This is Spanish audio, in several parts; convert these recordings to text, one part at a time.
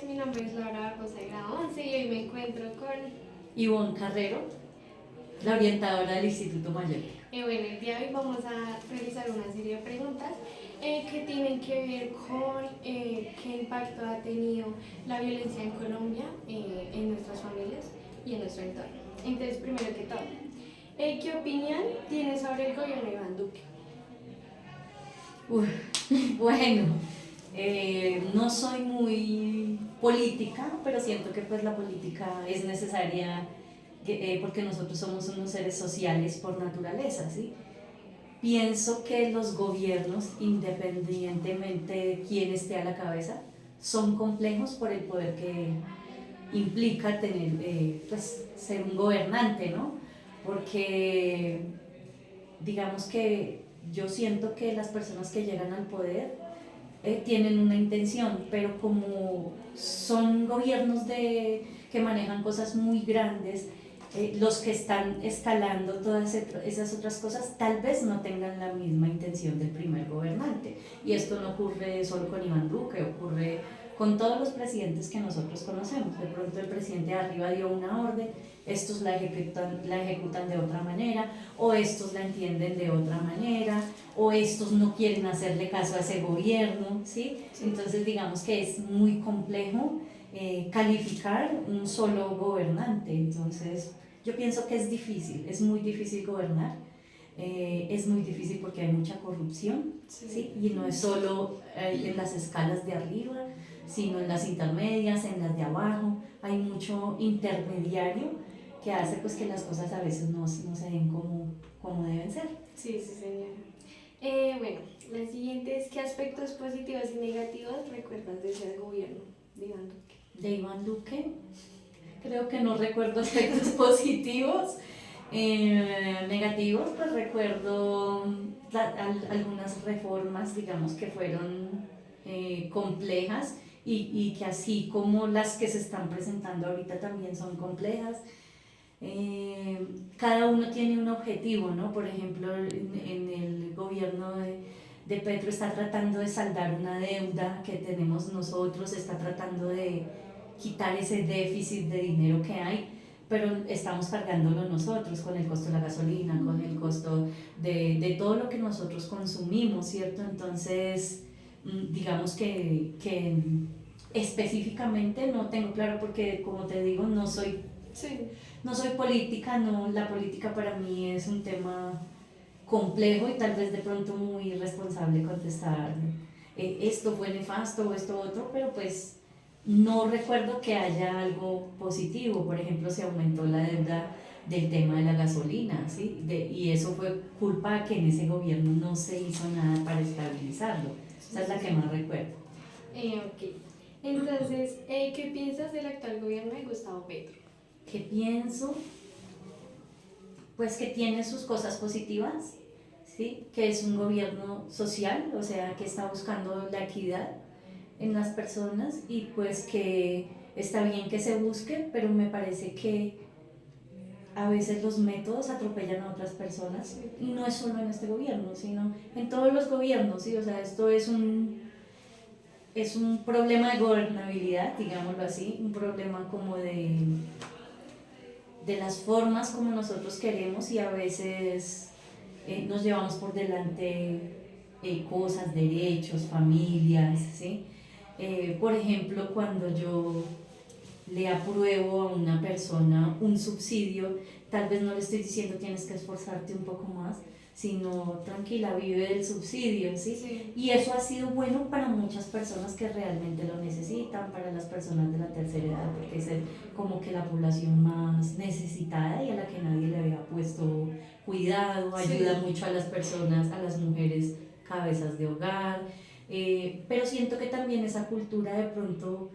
noches, mi nombre es Laura Barbosa de grado 11 y hoy me encuentro con... Ivonne Carrero, la orientadora del Instituto Mayor. Bueno, el día de hoy vamos a realizar una serie de preguntas que tienen que ver con qué impacto ha tenido la violencia en Colombia, en nuestras familias y en nuestro entorno. Entonces, primero que todo, ¿qué opinión tienes sobre el gobierno de Iván Duque? Bueno, no soy muy política, pero siento que pues la política es necesaria porque nosotros somos unos seres sociales por naturaleza, ¿sí? Pienso que los gobiernos, independientemente de quién esté a la cabeza, son complejos por el poder que implica tener, pues, ser un gobernante, ¿no? Porque digamos que yo siento que las personas que llegan al poder tienen una intención, pero como son gobiernos que manejan cosas muy grandes, los que están escalando todas esas otras cosas tal vez no tengan la misma intención del primer gobernante. Y esto no ocurre solo con Iván Duque, ocurre con todos los presidentes que nosotros conocemos. De pronto el presidente de arriba dio una orden, estos la ejecutan de otra manera, o estos la entienden de otra manera, o estos no quieren hacerle caso a ese gobierno, ¿sí? Entonces digamos que es muy complejo calificar un solo gobernante. Entonces yo pienso que es difícil, es muy difícil gobernar. Es muy difícil porque hay mucha corrupción, ¿sí? Y no es solo en las escalas de arriba, sino en las intermedias, en las de abajo. Hay mucho intermediario que hace pues que las cosas a veces no se den como deben ser. Sí, sí, señora. Bueno, la siguiente es: ¿qué aspectos positivos y negativos recuerdas de ese gobierno de Iván Duque? De Iván Duque, creo que no recuerdo aspectos positivos. Negativos, pues recuerdo algunas reformas, digamos, que fueron complejas y que así como las que se están presentando ahorita también son complejas. Cada uno tiene un objetivo, ¿no? Por ejemplo, en el gobierno de Petro está tratando de saldar una deuda que tenemos nosotros, está tratando de quitar ese déficit de dinero que hay, pero estamos cargándolo nosotros con el costo de la gasolina, con el costo de todo lo que nosotros consumimos, ¿cierto? Entonces, digamos que específicamente no tengo claro porque, como te digo, no soy política, no, la política para mí es un tema complejo y tal vez de pronto muy irresponsable contestar esto fue nefasto o esto otro, pero pues no recuerdo que haya algo positivo. Por ejemplo, se aumentó la deuda del tema de la gasolina, ¿sí? Y eso fue culpa de que en ese gobierno no se hizo nada para estabilizarlo. Esa es la que más recuerdo. Ok. Entonces, ¿qué piensas del actual gobierno de Gustavo Petro? ¿Qué pienso? Pues que tiene sus cosas positivas, ¿sí? Que es un gobierno social, o sea, que está buscando la equidad en las personas y pues que está bien que se busque, pero me parece que a veces los métodos atropellan a otras personas y no es solo en este gobierno, sino en todos los gobiernos, ¿sí? O sea, esto es un problema de gobernabilidad, digámoslo así, un problema como de las formas como nosotros queremos y a veces nos llevamos por delante cosas, derechos, familias, ¿sí? Por ejemplo, cuando yo le apruebo a una persona un subsidio, tal vez no le estoy diciendo tienes que esforzarte un poco más, sino tranquila, vive del subsidio, ¿sí? Sí. Y eso ha sido bueno para muchas personas que realmente lo necesitan, para las personas de la tercera edad, porque es como que la población más necesitada y a la que nadie le había puesto cuidado, ayuda mucho a las personas, a las mujeres cabezas de hogar, pero siento que también esa cultura de pronto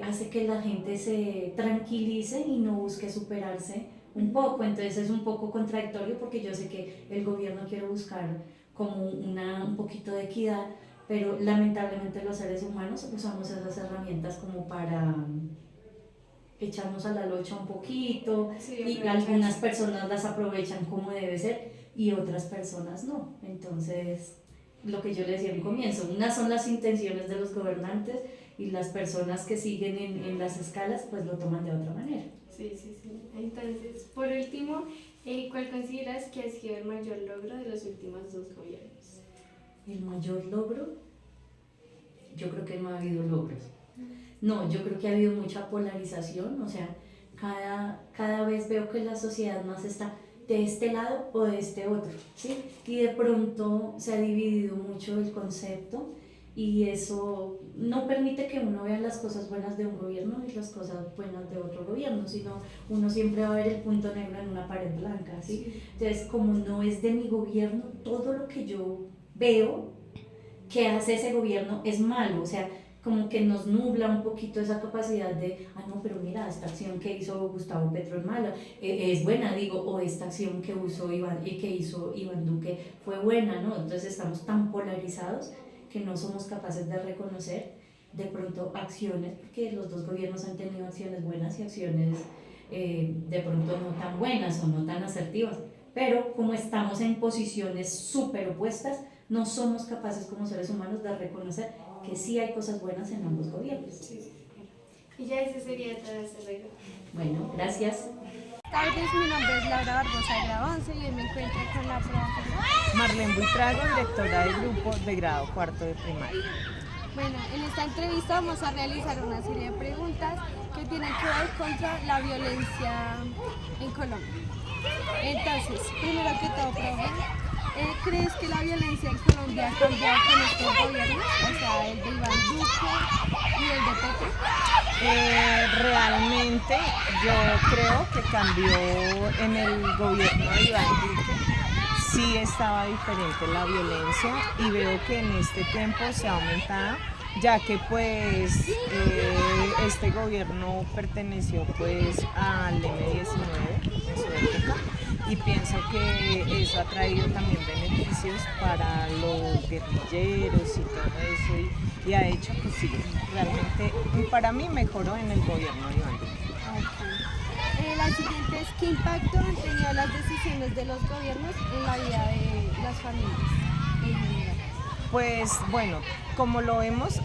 hace que la gente se tranquilice y no busque superarse un poco. Entonces es un poco contradictorio porque yo sé que el gobierno quiere buscar como un poquito de equidad, pero lamentablemente los seres humanos usamos esas herramientas como para echarnos a la locha un poquito, y algunas personas las aprovechan como debe ser y otras personas no. Entonces, lo que yo le decía al comienzo, unas son las intenciones de los gobernantes y las personas que siguen en las escalas pues lo toman de otra manera. Sí, sí, sí. Entonces, por último, ¿cuál consideras que ha sido el mayor logro de los últimos 2 gobiernos? El mayor logro, yo creo que no ha habido logros. No, yo creo que ha habido mucha polarización, o sea, cada vez veo que la sociedad más está de este lado o de este otro, ¿sí? Y de pronto se ha dividido mucho el concepto y eso no permite que uno vea las cosas buenas de un gobierno y las cosas buenas de otro gobierno, sino uno siempre va a ver el punto negro en una pared blanca, ¿sí? Entonces, como no es de mi gobierno, todo lo que yo veo que hace ese gobierno es malo, o sea, como que nos nubla un poquito esa capacidad de, no, pero mira, esta acción que hizo Gustavo Petro es mala, es buena, digo, o esta acción que hizo Iván Duque fue buena, ¿no? Entonces estamos tan polarizados que no somos capaces de reconocer de pronto acciones, porque los 2 gobiernos han tenido acciones buenas y acciones de pronto no tan buenas o no tan asertivas, pero como estamos en posiciones súper opuestas, no somos capaces como seres humanos de reconocer que sí hay cosas buenas en ambos gobiernos. Sí, sí, claro. Y ya ese sería todo ese regalo. Bueno, gracias. Buenas tardes, mi nombre es Laura Barbosa de grado 11 y hoy me encuentro con la profesora Marlene Buitrago, directora del grupo de grado 4 de primaria. Bueno, en esta entrevista vamos a realizar una serie de preguntas que tienen que ver contra la violencia en Colombia. Entonces, primero que todo, profe, ¿crees que la violencia en Colombia ha cambiado con estos gobiernos? O sea, el de Iván Duque y el de Petro. Realmente yo creo que cambió en el gobierno de Iván Duque. Sí estaba diferente la violencia y veo que en este tiempo se ha aumentado, ya que pues este gobierno perteneció pues al M-19 en su época y pienso que eso ha traído también beneficios para los guerrilleros y todo eso y ha hecho que sí, realmente para mí mejoró en el gobierno de Iván Duque. La siguiente es, ¿qué impacto han tenido las decisiones de los gobiernos en la vida de las familias en general? Pues bueno, como lo vemos,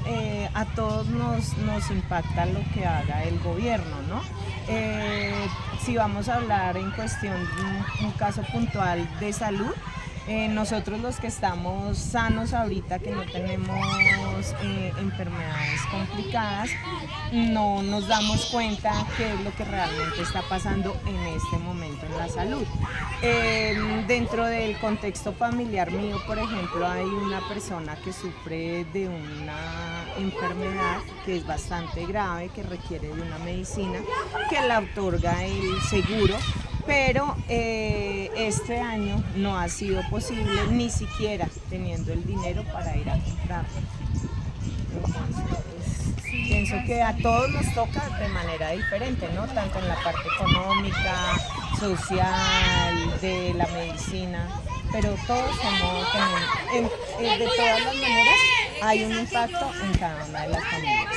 a todos nos impacta lo que haga el gobierno, ¿no? Si vamos a hablar en cuestión de un caso puntual de salud, nosotros los que estamos sanos ahorita, que no tenemos enfermedades complicadas, no nos damos cuenta qué es lo que realmente está pasando en este momento en la salud. Dentro del contexto familiar mío, por ejemplo, hay una persona que sufre de una enfermedad que es bastante grave, que requiere de una medicina que la otorga el seguro, pero este año no ha sido posible, ni siquiera teniendo el dinero para ir a comprarlo. Entonces, pienso que a todos nos toca de manera diferente, ¿no? Tanto en la parte económica, social, de la medicina, pero todos de todas las maneras hay un impacto en cada una de las familias.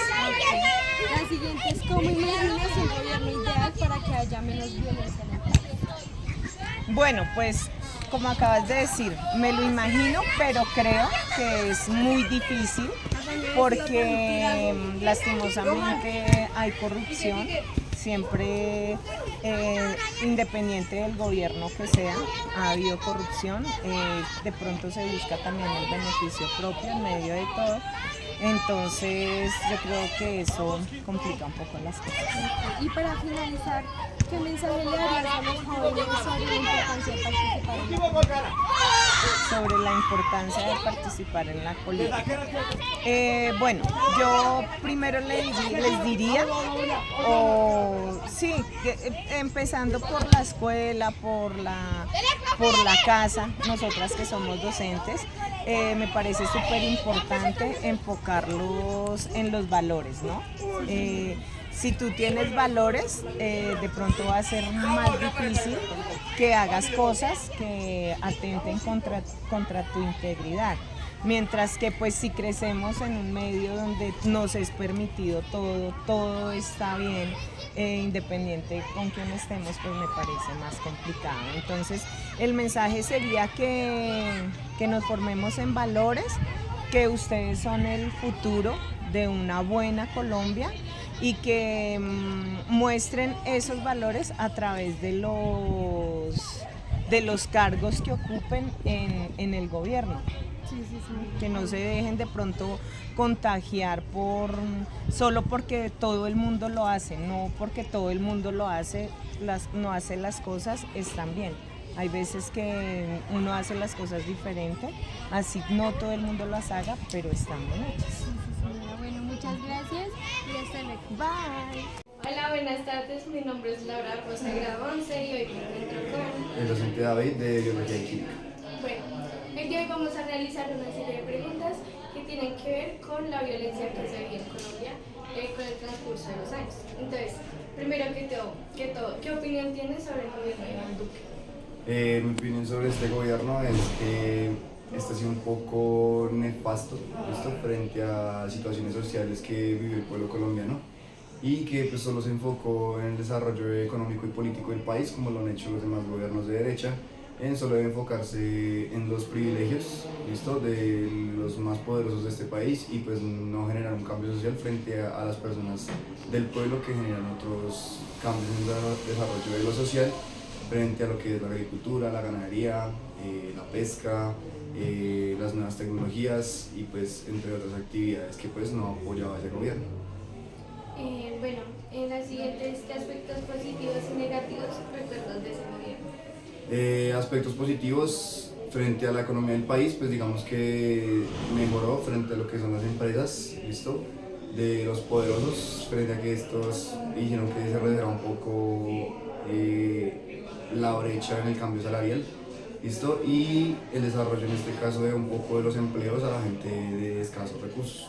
La siguiente es, ¿cómo imaginas un gobierno ideal para que haya menos violencia en el país? Bueno, pues como acabas de decir, me lo imagino, pero creo que es muy difícil porque lastimosamente hay corrupción, siempre independiente del gobierno que sea, ha habido corrupción, de pronto se busca también el beneficio propio en medio de todo. Entonces yo creo que eso complica un poco las cosas. Y para finalizar, ¿qué mensaje le darías a los jóvenes sobre la importancia de participar en la política? Bueno, yo primero les diría, sí, empezando por la escuela, por la casa, nosotras que somos docentes, me parece súper importante enfocarlos en los valores, ¿no? Si tú tienes valores, de pronto va a ser más difícil que hagas cosas que atenten contra tu integridad. Mientras que pues si crecemos en un medio donde nos es permitido todo está bien, independiente con quien estemos, pues me parece más complicado. Entonces el mensaje sería que nos formemos en valores, que ustedes son el futuro de una buena Colombia y que muestren esos valores a través de los cargos que ocupen en el gobierno. Sí, sí, sí. Que no se dejen de pronto contagiar solo porque todo el mundo lo hace, no porque todo el mundo lo hace, no hace las cosas están bien. Hay veces que uno hace las cosas diferente, así no todo el mundo las haga, pero están bien hechas. Sí, sí, señora. Bueno, muchas gracias y hasta luego. Bye. Hola, buenas tardes. Mi nombre es Laura Rosa, grado 11 y hoy me encuentro con... El docente David de Biología y Química. Bueno, el día de hoy vamos a realizar una serie de preguntas que tienen que ver con la violencia que se vive en Colombia con el transcurso de los años. Entonces, primero que todo, ¿qué opinión tienes sobre el gobierno de Iván Duque? Mi opinión sobre este gobierno es que este ha sido un poco nefasto, ¿listo? Frente a situaciones sociales que vive el pueblo colombiano y que pues, solo se enfocó en el desarrollo económico y político del país, como lo han hecho los demás gobiernos de derecha, en solo debe enfocarse en los privilegios, ¿listo? De los más poderosos de este país y pues no generar un cambio social frente a las personas del pueblo que generan otros cambios en el desarrollo de lo social frente a lo que es la agricultura, la ganadería, la pesca, las nuevas tecnologías y pues entre otras actividades que pues no apoyaba ese gobierno. Bueno, en las siguientes, ¿qué aspectos positivos y negativos recuerdas de ese gobierno? Aspectos positivos frente a la economía del país, pues digamos que mejoró frente a lo que son las empresas, ¿listo? De los poderosos, frente a que estos hicieron que se reduciera un poco la brecha en el cambio salarial, ¿listo? Y el desarrollo en este caso de un poco de los empleos a la gente de escasos recursos.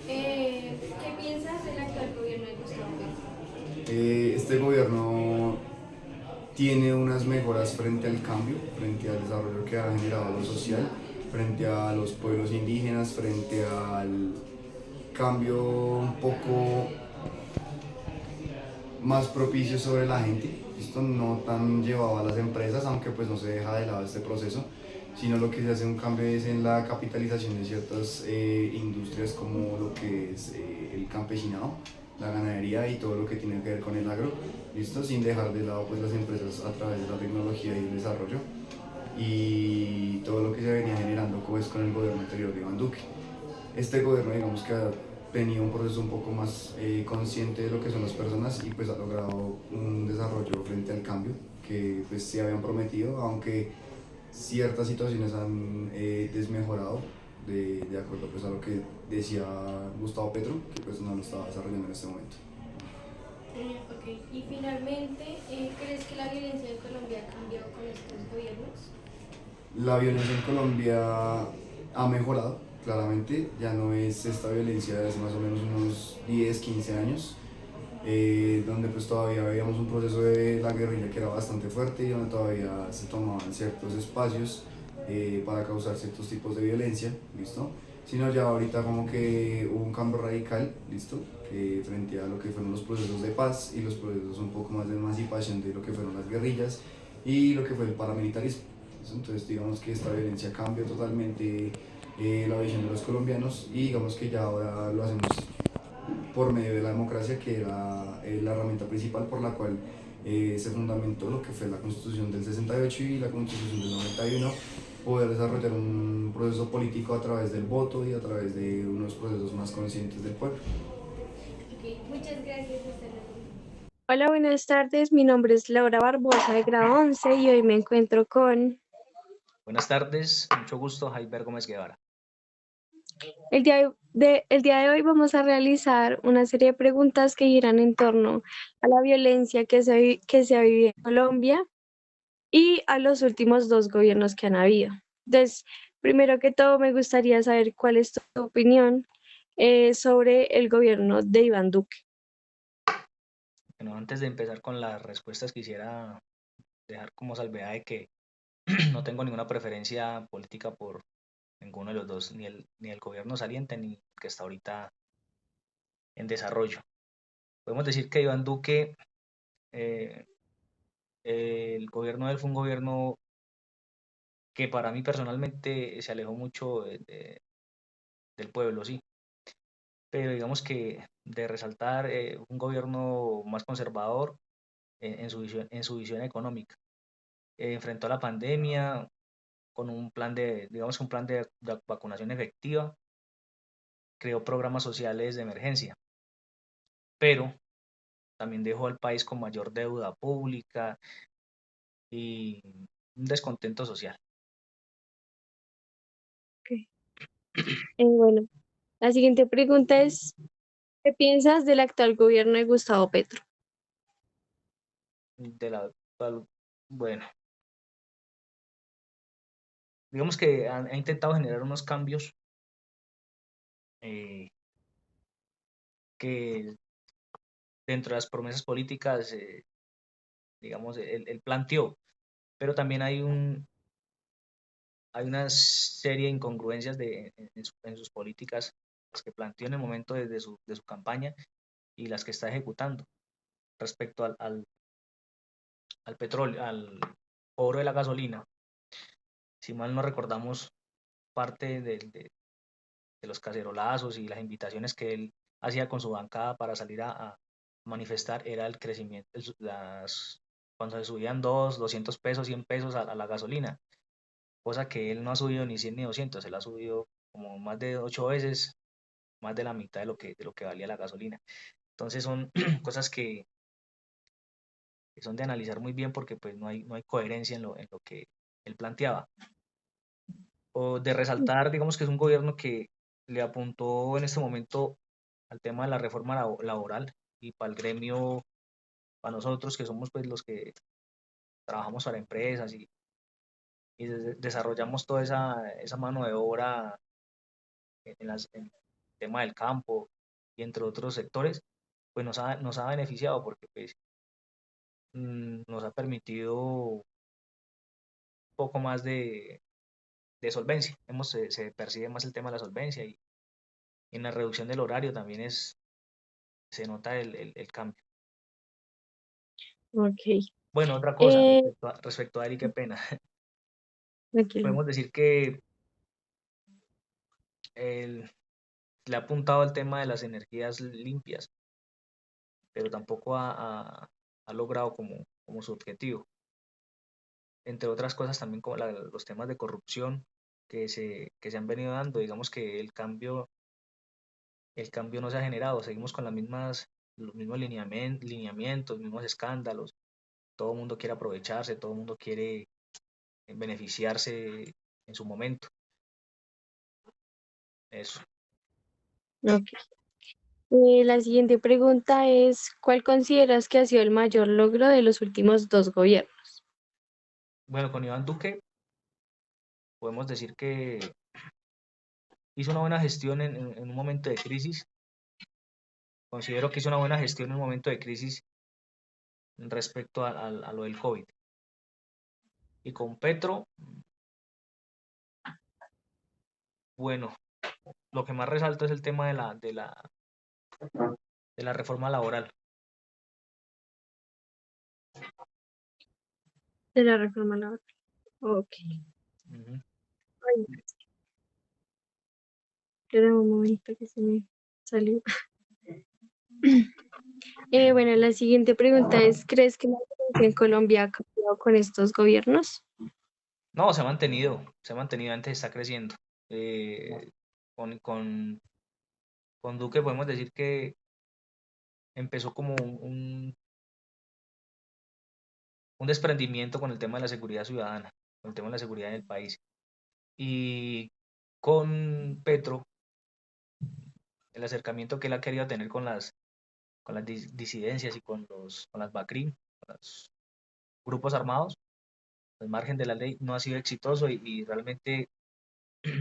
¿Qué piensas del actual gobierno de Gustavo Petro? Este gobierno tiene unas mejoras frente al cambio, frente al desarrollo que ha generado lo social, frente a los pueblos indígenas, frente al cambio un poco más propicio sobre la gente. Esto no tan llevado a las empresas, aunque pues no se deja de lado este proceso, sino lo que se hace un cambio es en la capitalización de ciertas industrias como lo que es el campesinado, la ganadería y todo lo que tiene que ver con el agro, ¿listo? Sin dejar de lado pues las empresas a través de la tecnología y el desarrollo y todo lo que se venía generando pues, con el gobierno anterior de Iván Duque. Este gobierno digamos que ha tenido un proceso un poco más consciente de lo que son las personas y pues ha logrado un desarrollo frente al cambio que pues se habían prometido, aunque ciertas situaciones han desmejorado de acuerdo pues, a lo que decía Gustavo Petro, que pues no lo estaba desarrollando en este momento. Ok, y finalmente, ¿crees que la violencia en Colombia ha cambiado con estos gobiernos? La violencia en Colombia ha mejorado, claramente, ya no es esta violencia de hace más o menos unos 10, 15 años, donde pues todavía veíamos un proceso de la guerrilla que era bastante fuerte y donde todavía se tomaban ciertos espacios para causar ciertos tipos de violencia, ¿listo? Sino ya ahorita como que hubo un cambio radical, ¿listo? Que frente a lo que fueron los procesos de paz y los procesos un poco más de emancipación de lo que fueron las guerrillas y lo que fue el paramilitarismo. Entonces digamos que esta violencia cambió totalmente la visión de los colombianos y digamos que ya ahora lo hacemos por medio de la democracia, que era la herramienta principal por la cual se fundamentó lo que fue la Constitución del 68 y la Constitución del 91, poder desarrollar un proceso político a través del voto y a través de unos procesos más conscientes del pueblo. Ok, muchas gracias, hasta luego. Hola, buenas tardes. Mi nombre es Laura Barbosa de grado 11 y hoy me encuentro con... Buenas tardes, mucho gusto, Jaiber Gómez Guevara. El día de hoy vamos a realizar una serie de preguntas que giran en torno a la violencia que se ha vivido en Colombia y a los últimos dos gobiernos que han habido. Entonces, primero que todo, me gustaría saber cuál es tu opinión sobre el gobierno de Iván Duque. Bueno, antes de empezar con las respuestas, quisiera dejar como salvedad de que no tengo ninguna preferencia política por ninguno de los dos, ni el gobierno saliente ni el que está ahorita en desarrollo. Podemos decir que Iván Duque, eh, el gobierno de él fue un gobierno que para mí personalmente se alejó mucho del pueblo, sí. Pero digamos que de resaltar un gobierno más conservador en su visión económica. Enfrentó la pandemia con un plan de, digamos, un plan de vacunación efectiva, creó programas sociales de emergencia, pero también dejó al país con mayor deuda pública y un descontento social. Ok. Bueno, la siguiente pregunta es, ¿qué piensas del actual gobierno de Gustavo Petro? De la, bueno, digamos que ha intentado generar unos cambios eh, que dentro de las promesas políticas, digamos, él planteó, pero también hay una serie de incongruencias en sus políticas, las que planteó en el momento de su campaña y las que está ejecutando respecto al petróleo, al cobro de la gasolina. Si mal no recordamos, parte de los cacerolazos y las invitaciones que él hacía con su bancada para salir a manifestar era el crecimiento, cuando se subían 200 pesos, 100 pesos a la gasolina, cosa que él no ha subido ni 100 ni 200, él ha subido como más de 8 veces, más de la mitad de lo que valía la gasolina. Entonces son cosas que son de analizar muy bien porque pues no hay coherencia en lo que él planteaba. O de resaltar, digamos que es un gobierno que le apuntó en este momento al tema de la reforma laboral y para el gremio, para nosotros que somos pues los que trabajamos para empresas y desarrollamos toda esa mano de obra en el tema del campo y entre otros sectores, pues nos ha beneficiado porque pues nos ha permitido un poco más de solvencia. Se percibe más el tema de la solvencia y en la reducción del horario también se nota el cambio. Ok. Bueno, otra cosa Eh, respecto a Ari, qué pena. Tranquilo. Podemos decir que él le ha apuntado al tema de las energías limpias, pero tampoco ha logrado como su objetivo. Entre otras cosas también como los temas de corrupción que se han venido dando, digamos que el cambio no se ha generado, seguimos con los mismos lineamientos, mismos escándalos, todo el mundo quiere aprovecharse, todo el mundo quiere beneficiarse en su momento. Eso. Ok. La siguiente pregunta es, ¿cuál consideras que ha sido el mayor logro de los últimos dos gobiernos? Bueno, con Iván Duque podemos decir que hizo una buena gestión en un momento de crisis. Considero que hizo una buena gestión en un momento de crisis respecto a lo del COVID. Y con Petro, bueno, lo que más resalto es el tema de la reforma laboral. De la reforma laboral. Ok. Ujú. Ay, espera un momento que se me salió. Bueno, la siguiente pregunta es, ¿crees que la violencia en Colombia ha cambiado con estos gobiernos? No, se ha mantenido, antes está creciendo. Eh, con Duque podemos decir que empezó como un desprendimiento con el tema de la seguridad ciudadana, con el tema de la seguridad en el país. Y con Petro, el acercamiento que él ha querido tener con las disidencias y con las BACRIM, con los grupos armados, al margen de la ley, no ha sido exitoso y realmente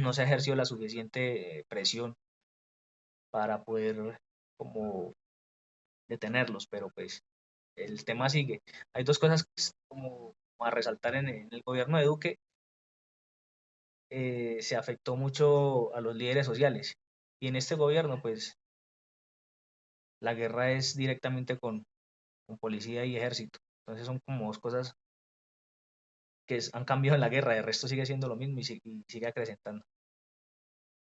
no se ha ejercido la suficiente presión para poder como detenerlos, pero pues el tema sigue. Hay dos cosas como a resaltar en el gobierno de Duque. Se afectó mucho a los líderes sociales y en este gobierno pues la guerra es directamente con policía y ejército. Entonces son como dos cosas que han cambiado en la guerra, de resto sigue siendo lo mismo y sigue acrecentando.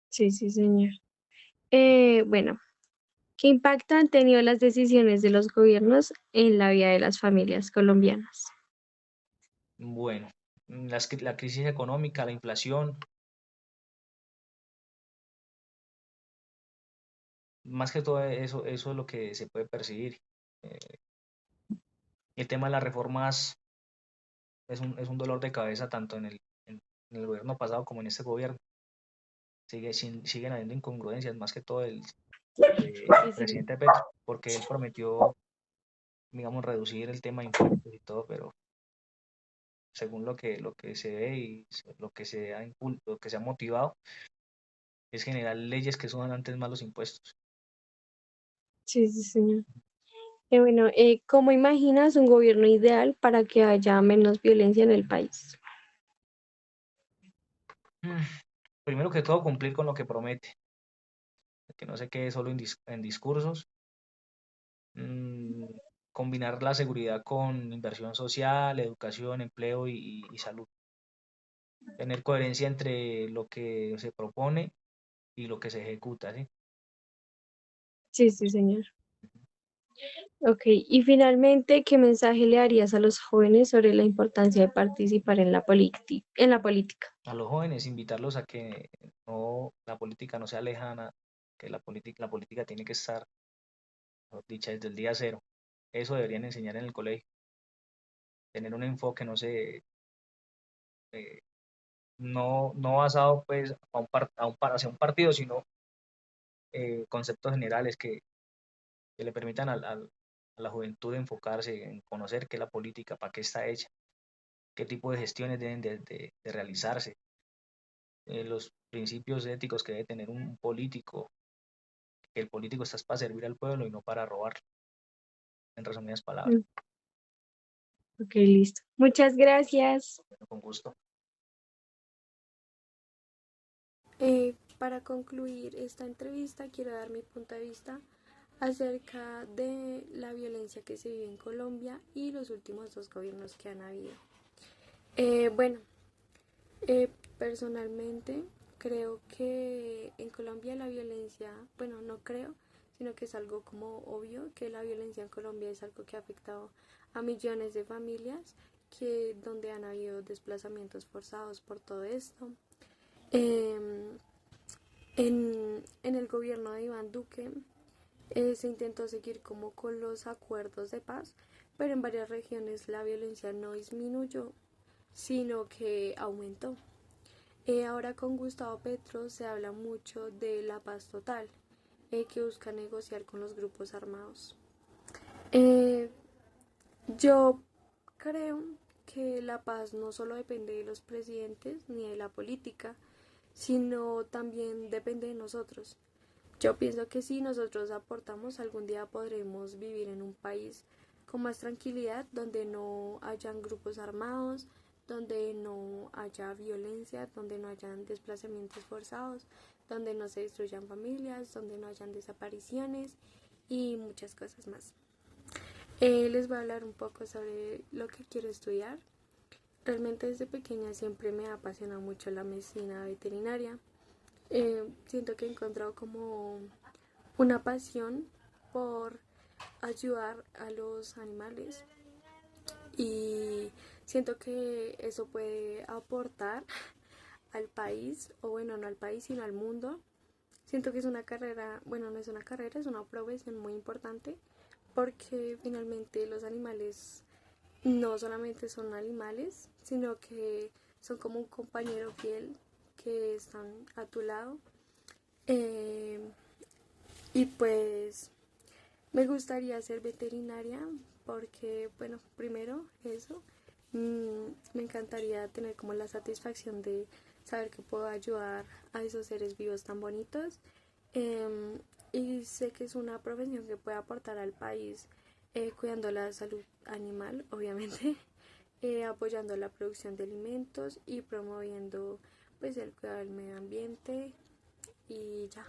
Sí, sí, señor. Bueno, ¿qué impacto han tenido las decisiones de los gobiernos en la vida de las familias colombianas? Bueno, la crisis económica, la inflación, más que todo eso es lo que se puede percibir. Eh, el tema de las reformas es un dolor de cabeza tanto en el gobierno pasado como en este gobierno. Siguen habiendo incongruencias, más que todo el Sí, sí. presidente Petro, porque él prometió, digamos, reducir el tema de impuestos y todo, pero según lo que se ve y lo que se ha motivado, es generar leyes que suban antes más los impuestos. Sí, sí, señor. Bueno, ¿cómo imaginas un gobierno ideal para que haya menos violencia en el país? Mm, Primero que todo, cumplir con lo que promete, que no se quede solo en discursos. Mm, Combinar la seguridad con inversión social, educación, empleo y salud. Tener coherencia entre lo que se propone y lo que se ejecuta, ¿sí? Sí, sí, señor. Ok, y finalmente, ¿qué mensaje le darías a los jóvenes sobre la importancia de participar en la política? A los jóvenes, invitarlos a que la política no sea lejana, que la política tiene que estar, mejor dicha, desde el día cero. Eso deberían enseñar en el colegio, tener un enfoque, no sé, eh, no basado pues hacia un partido, sino conceptos generales que le permitan a la juventud enfocarse en conocer qué es la política, para qué está hecha, qué tipo de gestiones deben de realizarse, los principios éticos que debe tener un político, que el político está para servir al pueblo y no para robarlo, en resumidas palabras. Mm, ok, listo. Muchas gracias. Bueno, con gusto. Para concluir esta entrevista, quiero dar mi punto de vista acerca de la violencia que se vive en Colombia y los últimos dos gobiernos que han habido. Bueno, personalmente creo que en Colombia la violencia, bueno, no creo, sino que es algo como obvio que la violencia en Colombia es algo que ha afectado a millones de familias, que donde han habido desplazamientos forzados por todo esto. Em, en el gobierno de Iván Duque se intentó seguir como con los acuerdos de paz, pero en varias regiones la violencia no disminuyó, sino que aumentó. Ahora con Gustavo Petro se habla mucho de la paz total, que busca negociar con los grupos armados. Eh, yo creo que la paz no solo depende de los presidentes ni de la política, sino también depende de nosotros. Yo pienso que si nosotros aportamos, algún día podremos vivir en un país con más tranquilidad, donde no hayan grupos armados, donde no haya violencia, donde no hayan desplazamientos forzados, donde no se destruyan familias, donde no hayan desapariciones y muchas cosas más. Les voy a hablar un poco sobre lo que quiero estudiar. Realmente desde pequeña siempre me ha apasionado mucho la medicina veterinaria. Siento que he encontrado como una pasión por ayudar a los animales y siento que eso puede aportar al país, o bueno, no al país, sino al mundo. Siento que es una carrera, bueno, no es una carrera, es una profesión muy importante porque finalmente los animales no solamente son animales, sino que son como un compañero fiel que están a tu lado. Eh, y pues me gustaría ser veterinaria porque, bueno, primero eso, me encantaría tener como la satisfacción de saber que puedo ayudar a esos seres vivos tan bonitos. Em, y sé que es una profesión que puede aportar al país, cuidando la salud animal, obviamente, apoyando la producción de alimentos y promoviendo pues el cuidado del medio ambiente y ya.